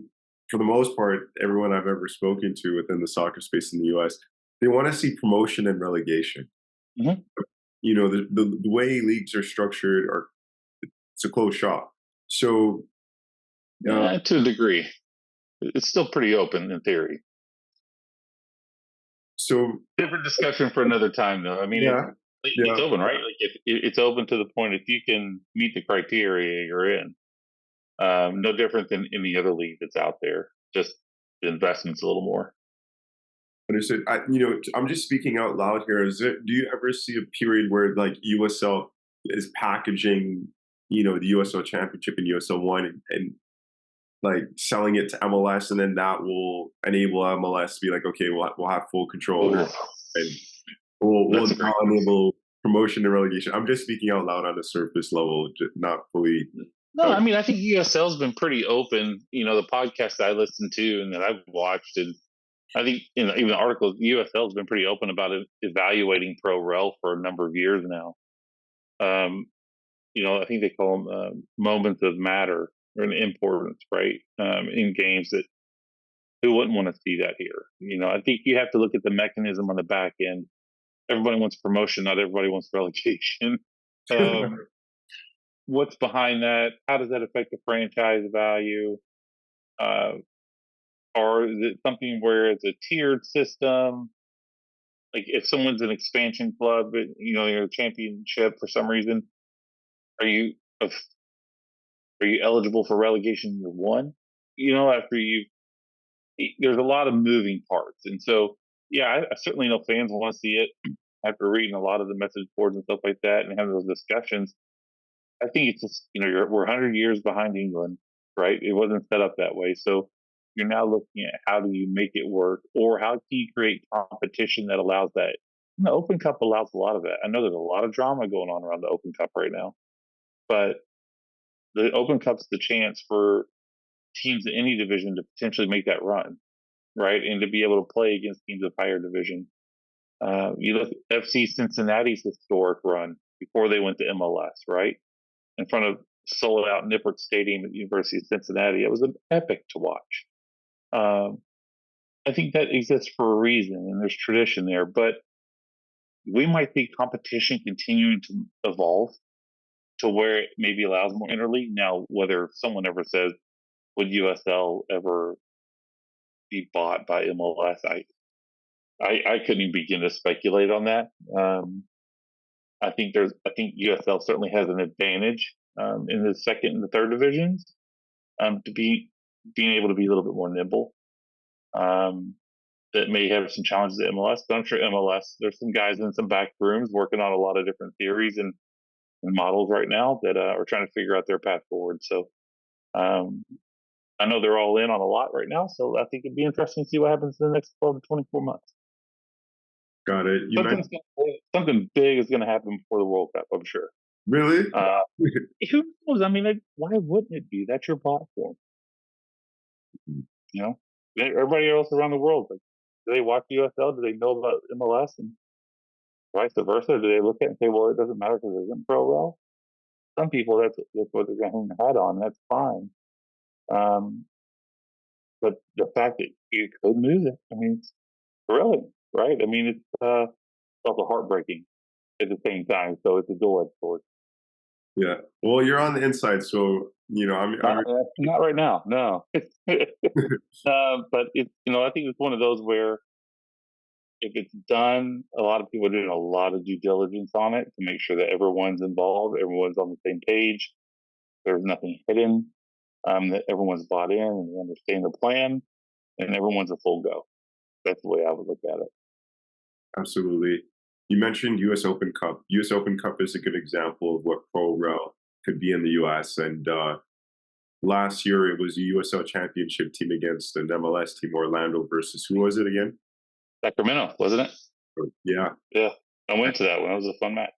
for the most part, everyone I've ever spoken to within the soccer space in the US, they want to see promotion and relegation. Hmm. The way leagues are structured are it's a closed shop. So, uh, Yeah, to a degree, it's still pretty open in theory. so Different discussion for another time, though. I mean, yeah, it's yeah. open, right? Like if it's open to the point if you can meet the criteria, you're in. No different than any other league that's out there. Just the investment's a little more. Understood. I'm just speaking out loud here. Do you ever see a period where like USL is packaging, the USL Championship and USL One and like selling it to MLS, and then that will enable MLS to be like, okay, we'll have full control over Ooh, it, and we'll that's a now great question. enable promotion and relegation. I'm just speaking out loud on the surface level, not fully. No, Uh, I mean I think USL's been pretty open. The podcast I listen to and that I've watched, and I think even articles, USL's been pretty open about it, evaluating pro rel for a number of years now. Um, I think they call them moments of matter or an importance, right? In games that who wouldn't want to see that here? I think you have to look at the mechanism on the back end. Everybody wants promotion, not everybody wants relegation. Um, what's behind that? How does that affect the franchise value? Uh, or is it something where it's a tiered system? Like if someone's an expansion club, but you're a championship for some reason, are you are you eligible for relegation year one? After there's a lot of moving parts, and so yeah, I certainly know fans want to see it after reading a lot of the message boards and stuff like that and having those discussions. I think it's just we're 100 years behind England, right? It wasn't set up that way, so you're now looking at how do you make it work, or how can you create competition that allows that. The Open Cup allows a lot of that. I know there's a lot of drama going on around the Open Cup right now, but the Open Cup's the chance for teams in any division to potentially make that run, right, and to be able to play against teams of higher division. You look at FC Cincinnati's historic run before they went to MLS, right, in front of sold out Nippert Stadium at the University of Cincinnati. It was an epic to watch. Um, I think that exists for a reason, and there's tradition there. But we might see competition continuing to evolve to where it maybe allows more interleague. Now, whether someone ever says, would USL ever be bought by MLS, I couldn't even begin to speculate on that. I think USL certainly has an advantage in the second and the third divisions to being able to be a little bit more nimble. That may have some challenges at MLS, but I'm sure MLS, there's some guys in some back rooms working on a lot of different theories and models right now that are trying to figure out their path forward. So I know they're all in on a lot right now, so I think it'd be interesting to see what happens in the next 12 to 24 months. Got it. Something big is going to happen before the World Cup, I'm sure. Really? Who knows? I mean, why wouldn't it be? That's your platform. You know, everybody else around the world, like, do they watch USL? Do they know about MLS and vice versa? Do they look at it and say, well, it doesn't matter because it isn't pro well? Some people, that's what they're going to hang their hat on. That's fine. But the fact that you could lose it, I mean, it's thrilling, right? I mean, it's also heartbreaking at the same time. So it's a double-edged sword. Yeah. Well, you're on the inside, so Not right now, no. But I think it's one of those where if it's done, a lot of people are doing a lot of due diligence on it to make sure that everyone's involved, everyone's on the same page, there's nothing hidden, that everyone's bought in and they understand the plan, and everyone's a full go. That's the way I would look at it. Absolutely. You mentioned US Open Cup. US Open Cup is a good example of what pro rel could be in the US. And last year it was a USL championship team against an MLS team, Orlando versus who was it again? Sacramento, wasn't it? Yeah. Yeah. I went to that one. It was a fun match.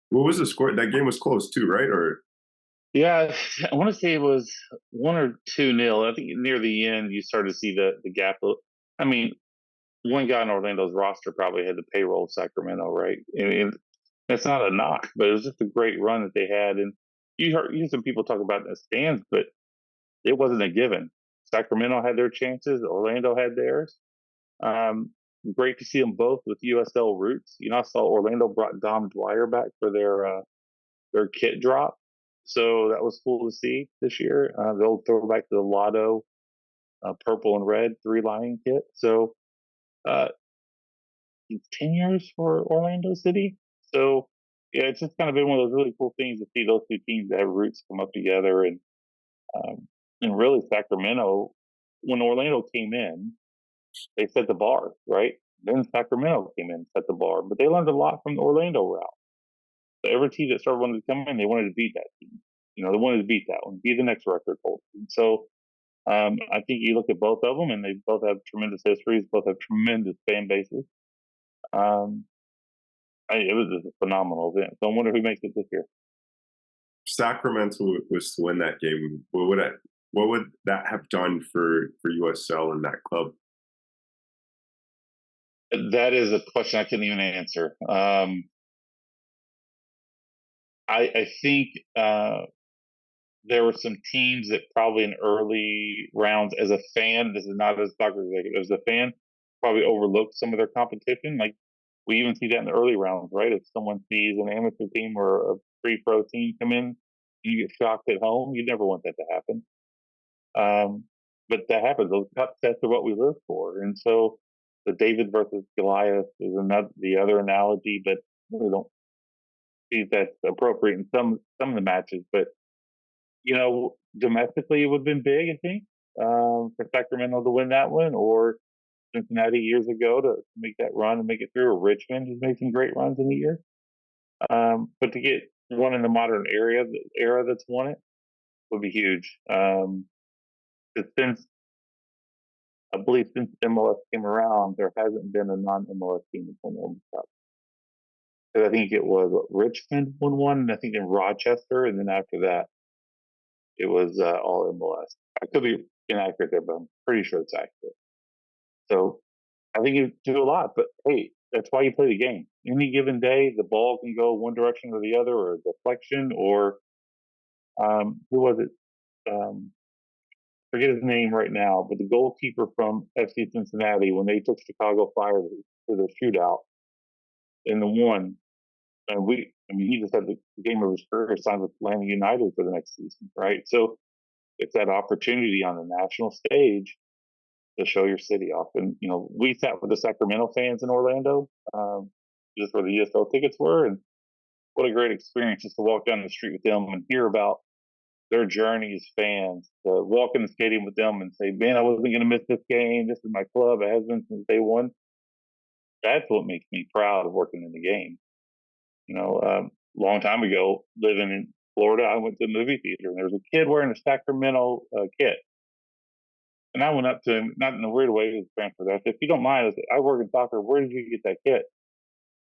What was the score? That game was close too, right? Or yeah, I want to say it was 1 or 2-0. I think near the end you started to see the gap. I mean, one guy in Orlando's roster probably had the payroll of Sacramento, right? And that's not a knock, but it was just a great run that they had. And you heard some people talk about it in the stands, but it wasn't a given. Sacramento had their chances. Orlando had theirs. Great to see them both with USL roots. I saw Orlando brought Dom Dwyer back for their kit drop. So that was cool to see this year. They'll throw back to the Lotto purple and red 3-lion kit. So 10 years for Orlando City. So yeah, it's just kind of been one of those really cool things to see those two teams that have roots come up together. And really Sacramento, when Orlando came in, they set the bar, right? Then Sacramento came in and set the bar, but they learned a lot from the Orlando route. So every team that started wanted to come in, they wanted to beat that team. They wanted to beat that one, be the next record holder. And so I think you look at both of them, and they both have tremendous histories, both have tremendous fan bases. It was just a phenomenal event. So I wonder who makes it this year. Sacramento was to win that game. What would that have done for USL and that club? That is a question I couldn't even answer. I think there were some teams that probably in early rounds, as a fan, this is not as soccer executive, as a fan, probably overlooked some of their competition. Like we even see that in the early rounds, right? If someone sees an amateur team or a pre-pro team come in, you get shocked at home. You never want that to happen. But that happens. Those cup sets are what we live for. And so the David versus Goliath is the other analogy, but we don't see if that's appropriate in some of the matches. But domestically, it would have been big, I think, for Sacramento to win that one, or Cincinnati years ago to make that run and make it through, or Richmond has made some great runs in the year. But to get one in the modern era that's won it would be huge. Since MLS came around, there hasn't been a non-MLS team that's won the World Cup. Because I think it was Richmond won one, and I think in Rochester, and then after that, It was all MLS. I could be inaccurate there, but I'm pretty sure it's accurate. So I think you do a lot, but hey, that's why you play the game. Any given day, the ball can go one direction or the other, or a deflection, or who was it? Forget his name right now, but the goalkeeper from FC Cincinnati when they took Chicago Fire to the shootout in the one, and I mean, he just had the game of his career signed with Atlanta United for the next season, right? So it's that opportunity on the national stage to show your city off. And we sat with the Sacramento fans in Orlando, just where the USL tickets were, and what a great experience just to walk down the street with them and hear about their journey as fans. To walk in the stadium with them and say, "Man, I wasn't going to miss this game. This is my club. It has been since day one." That's what makes me proud of working in the game. Long time ago, living in Florida, I went to a movie theater and there was a kid wearing a Sacramento kit. And I went up to him, not in a weird way, he was transferred. I said, "If you don't mind, I work in soccer. Where did you get that kit?"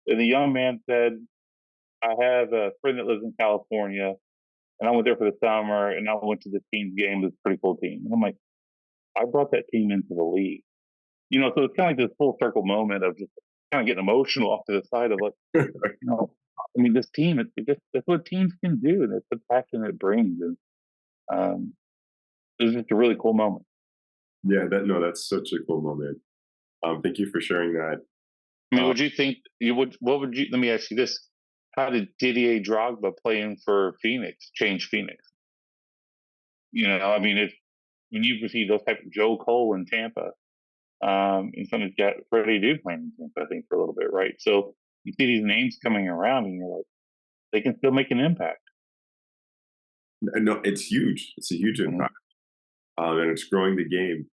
And the young man said, "I have a friend that lives in California, and I went there for the summer, and I went to the team's game. It's a pretty cool team." And I'm like, I brought that team into the league. So it's kind of like this full circle moment of just kind of getting emotional off to the side of like, I mean, this team, that's what teams can do, and it's the passion it brings. And it was just a really cool moment. Yeah, that's such a cool moment. Thank you for sharing that. I mean, Uh, would you think you would? What would you? Let me ask you this: how did Didier Drogba playing for Phoenix change Phoenix? I mean, when you receive those type of Joe Cole in Tampa, and some got Freddie Duke playing in Tampa, I think for a little bit, right? So you see these names coming around, and you're like, they can still make an impact. no, it's huge. It's a huge Mm-hmm. impact, and it's growing the game.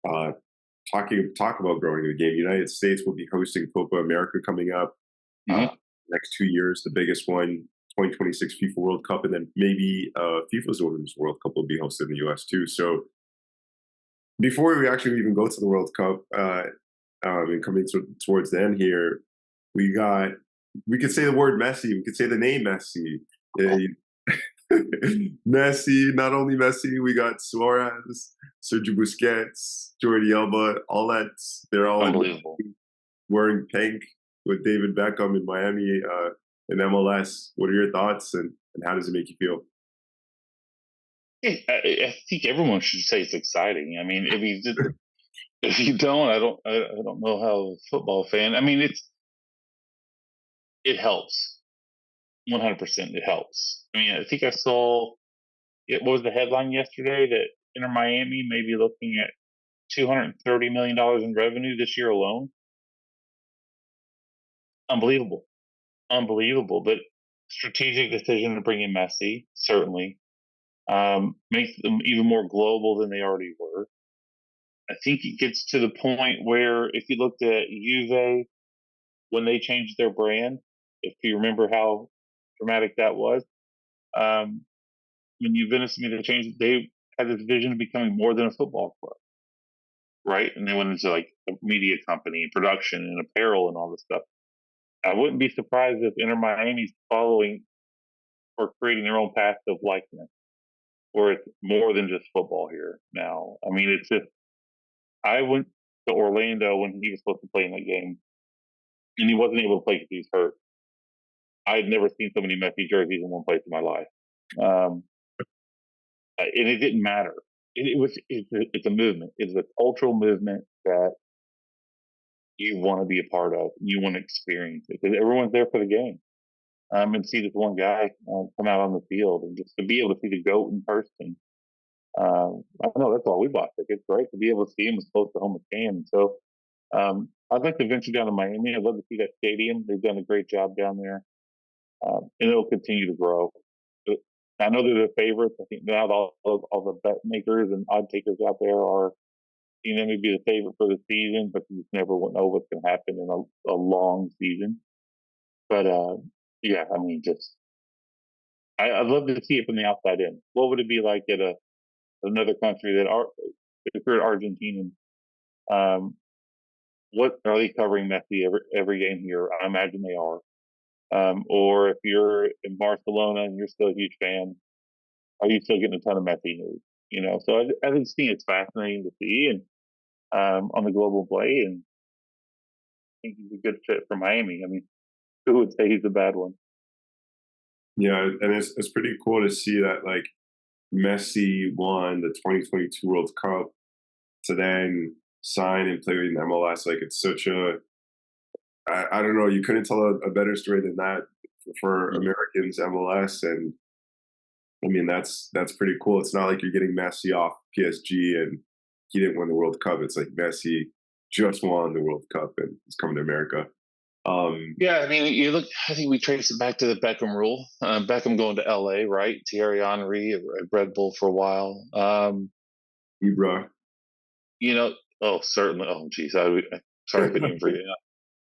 Uh, talk about growing the game. United States will be hosting Copa America coming up uh, Mm-hmm. next 2 years. The biggest one, 2026 FIFA World Cup, and then maybe FIFA's Women's World Cup will be hosted in the US too. So before we actually even go to the World Cup, and coming towards the end here, we got we could say the word Messi. We could say the name Messi. Oh, Messi, not only Messi, we got Suarez, Sergio Busquets, Jordi Alba, all that. They're all unbelievable. wearing pink with David Beckham in Miami in MLS. What are your thoughts, and how does it make you feel? I think everyone should say it's exciting. I mean, if you don't, I don't know how a football fan. I mean, it helps 100%. It helps. I mean, I think I saw it. What was the headline yesterday that Inter Miami may be looking at $230 million in revenue this year alone? Unbelievable, unbelievable. But strategic decision to bring in Messi certainly makes them even more global than they already were. I think it gets to the point where if you looked at Juve when they changed their brand, if you remember how dramatic that was, um, when Juventus made the change, they had this vision of becoming more than a football club, right? And they went into like a media company, production, and apparel, and all this stuff. I wouldn't be surprised if Inter Miami's following or creating their own path of likeness, where it's more than just football here now. I mean, it's just I went to Orlando when he was supposed to play in that game, and he wasn't able to play because he was hurt. I had never seen so many Messi jerseys in one place in my life, um, and it didn't matter. It's a movement. It's a cultural movement that you want to be a part of. You want to experience it because everyone's there for the game. And see this one guy come out on the field and just to be able to see the goat in person. I know that's all we bought tickets, right? To be able to see him as close to home as can. So I'd like to venture down to Miami. I'd love to see that stadium. They've done a great job down there, and it'll continue to grow. I know they're the favorites. I think now all the bet makers and odd takers out there are seeing them to be the favorite for the season, but you just never know what's going to happen in a long season. But yeah, I mean, just I'd love to see it from the outside in. What would it be like at another country that are if you're an Argentinian? Um, what are they covering Messi every game here? I imagine they are. Or if you're in Barcelona and you're still a huge fan, are you still getting a ton of Messi news? So I think it's fascinating to see and on the global play, and I think he's a good fit for Miami. I mean, who would say he's a bad one? Yeah, and it's pretty cool to see that like Messi won the 2022 World Cup to then sign and play in MLS. Like it's such a I don't know, you couldn't tell a better story than that for Mm. Americans MLS, and I mean that's pretty cool. It's not like you're getting Messi off PSG and he didn't win the World Cup. It's like Messi just won the World Cup and he's coming to America. Um, Yeah, I mean, you look. I think we trace it back to the Beckham rule. Beckham going to LA, right? Thierry Henry at Red Bull for a while. Ibra. You know, oh, certainly. Oh, geez, sorry, I couldn't even forget.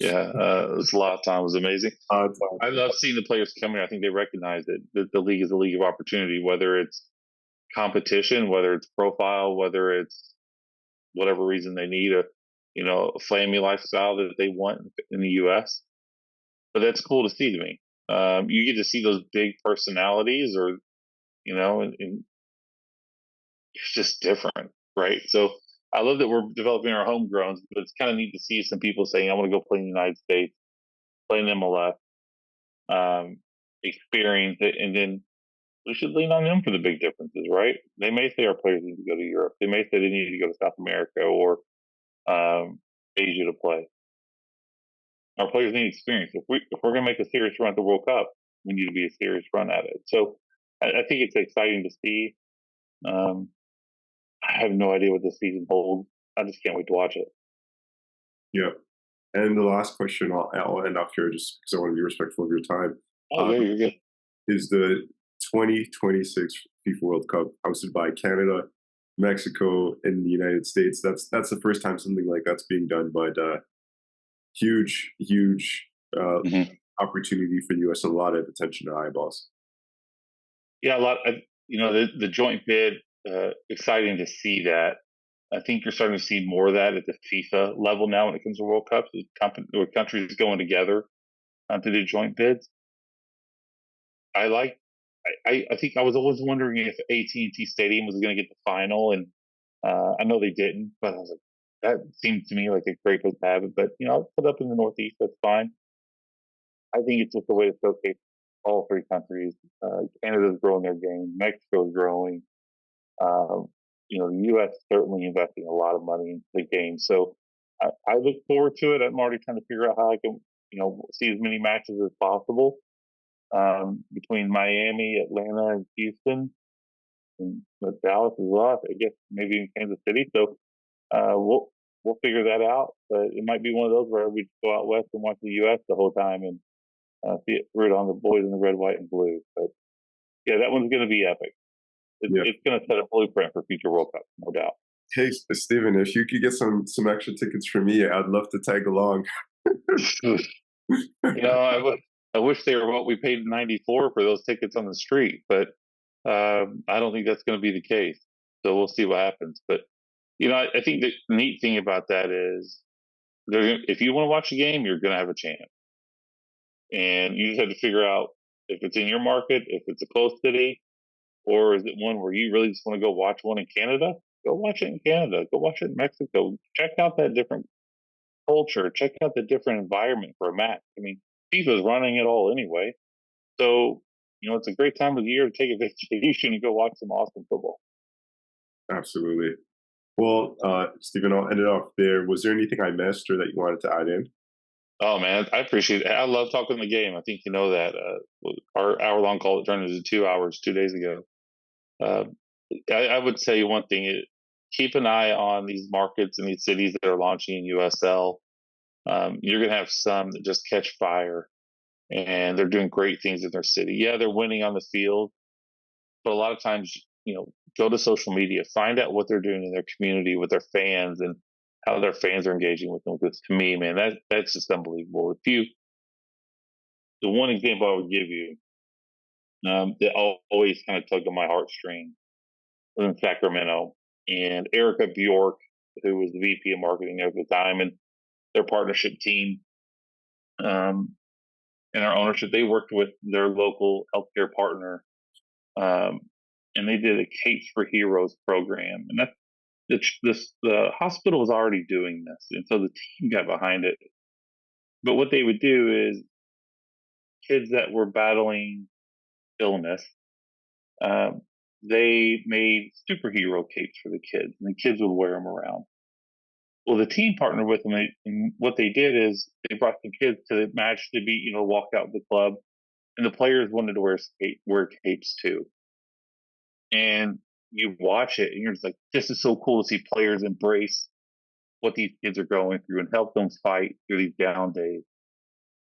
Yeah, it was a lot of time. It was amazing. I love seeing the players come here. I think they recognize it, that the league is a league of opportunity, whether it's competition, whether it's profile, whether it's whatever reason they need a flammy lifestyle that they want in the U.S. But that's cool to see to me. You get to see those big personalities, or and it's just different, right? So I love that we're developing our homegrowns, but it's kind of neat to see some people saying, "I want to go play in the United States, play in MLS, experience it, and then we should lean on them for the big differences, right? They may say our players need to go to Europe. They may say they need to go to South America or um, Asia to play. Our players need experience. If we're going to make a serious run at the World Cup, we need to be a serious run at it. So I think it's exciting to see. Um, I have no idea what this season holds. I just can't wait to watch it. Yeah. And the last question I'll end off here just because I want to be respectful of your time. Oh Uh, yeah, you're good. is the 2026 FIFA World Cup hosted by Canada, Mexico, and the United States. That's the first time something like that's being done, but huge Hmm. opportunity for the US and a lot of attention to eyeballs. Yeah, a lot. The joint bid. Exciting to see that. I think you're starting to see more of that at the FIFA level now when it comes to World Cups. Where countries going together to do joint bids. I like. I think I was always wondering if AT&T Stadium was going to get the final, and I know they didn't, but I was like, that seemed to me like a great place to have it. But I'll put up in the Northeast. That's fine. I think it's just a way to showcase all three countries. Canada's growing their game. Mexico's growing. Um, the U.S. certainly investing a lot of money into the game. So I look forward to it. I'm already trying to figure out how I can, see as many matches as possible between Miami, Atlanta, and Houston, and Dallas as well. I guess maybe in Kansas City. So we'll figure that out. But it might be one of those where we just go out west and watch the U.S. the whole time and see it root on the boys in the red, white, and blue. But yeah, that one's going to be epic. Yeah. It's going to set a blueprint for future World Cups, no doubt. Hey, Steven, if you could get some extra tickets for me, I'd love to tag along. I wish they were what we paid in '94 for those tickets on the street, but I don't think that's going to be the case. So we'll see what happens. But I think the neat thing about that is, if you want to watch a game, you're going to have a chance, and you just have to figure out if it's in your market, if it's a close city, or is it one where you really just want to go watch one in Canada? Go watch it in Canada. Go watch it in Mexico. Check out that different culture. Check out the different environment for a match. I mean, FIFA's running it all anyway. So, it's a great time of the year to take a vacation and go watch some awesome football. Absolutely. Well, Stephen, I'll end it off there. Was there anything I missed or that you wanted to add in? Oh man, I appreciate it. I love talking the game. I think you know that. Our hour-long call that turned into 2 hours 2 days ago. Uh, I would say one thing: keep an eye on these markets and these cities that are launching in USL. You're going to have some that just catch fire, and they're doing great things in their city. Yeah, they're winning on the field, but a lot of times, go to social media, find out what they're doing in their community with their fans and how their fans are engaging with them. Because to me, man, that's just unbelievable. The one example I would give you that always kind of tugged on my heartstring was in Sacramento, and Erica Bjork, who was the VP of marketing there at the time, and their partnership team um, and our ownership, they worked with their local healthcare partner. Um, and they did a Capes for Heroes program, and that the hospital was already doing this, and so the team got behind it. But what they would do is kids that were battling illness, um, they made superhero capes for the kids, and the kids would wear them around. Well, the team partnered with them, and what they did is they brought the kids to the match to be, walk out the club, and the players wanted to wear capes too. And you watch it, and you're just like, this is so cool to see players embrace what these kids are going through and help them fight through these down days.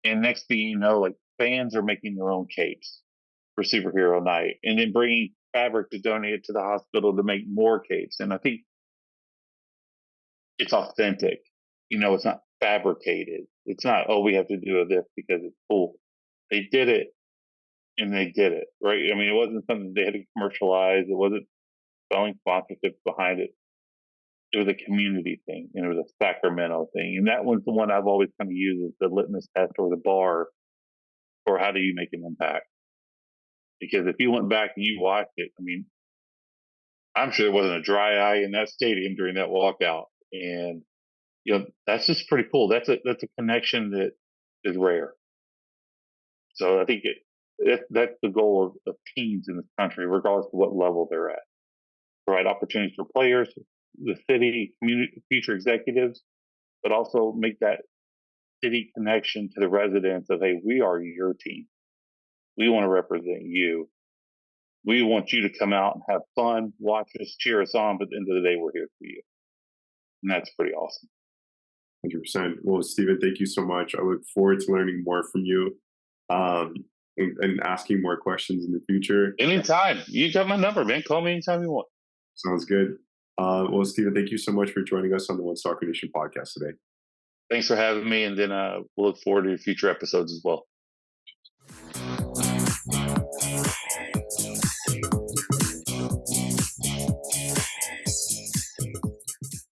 And next thing you know, like fans are making their own capes for superhero night, and then bringing fabric to donate it to the hospital to make more capes. And I think it's authentic. It's not fabricated. It's not, oh, we have to do this because it's cool. They did it, and they did it, right? I mean, it wasn't something they had to commercialize. It wasn't selling sponsorships behind it. It was a community thing, and it was a Sacramento thing. And that one's the one I've always kind of used as the litmus test or the bar for how do you make an impact. Because if you went back and you watched it, I mean, I'm sure there wasn't a dry eye in that stadium during that walkout. And that's just pretty cool. That's a connection that is rare. So I think that's the goal of teams in this country, regardless of what level they're at. Provide opportunities for players, the city, community, future executives, but also make that city connection to the residents of, hey, we are your team. We want to represent you. We want you to come out and have fun, watch us, cheer us on, but at the end of the day, we're here for you. And that's pretty awesome. 100%. Well, Stephen, thank you so much. I look forward to learning more from you, um, and asking more questions in the future. Anytime. You got my number, man. Call me anytime you want. Sounds good. Well, Stephen, thank you so much for joining us on the One Soccer Nation podcast today. Thanks for having me, and then we'll look forward to future episodes as well.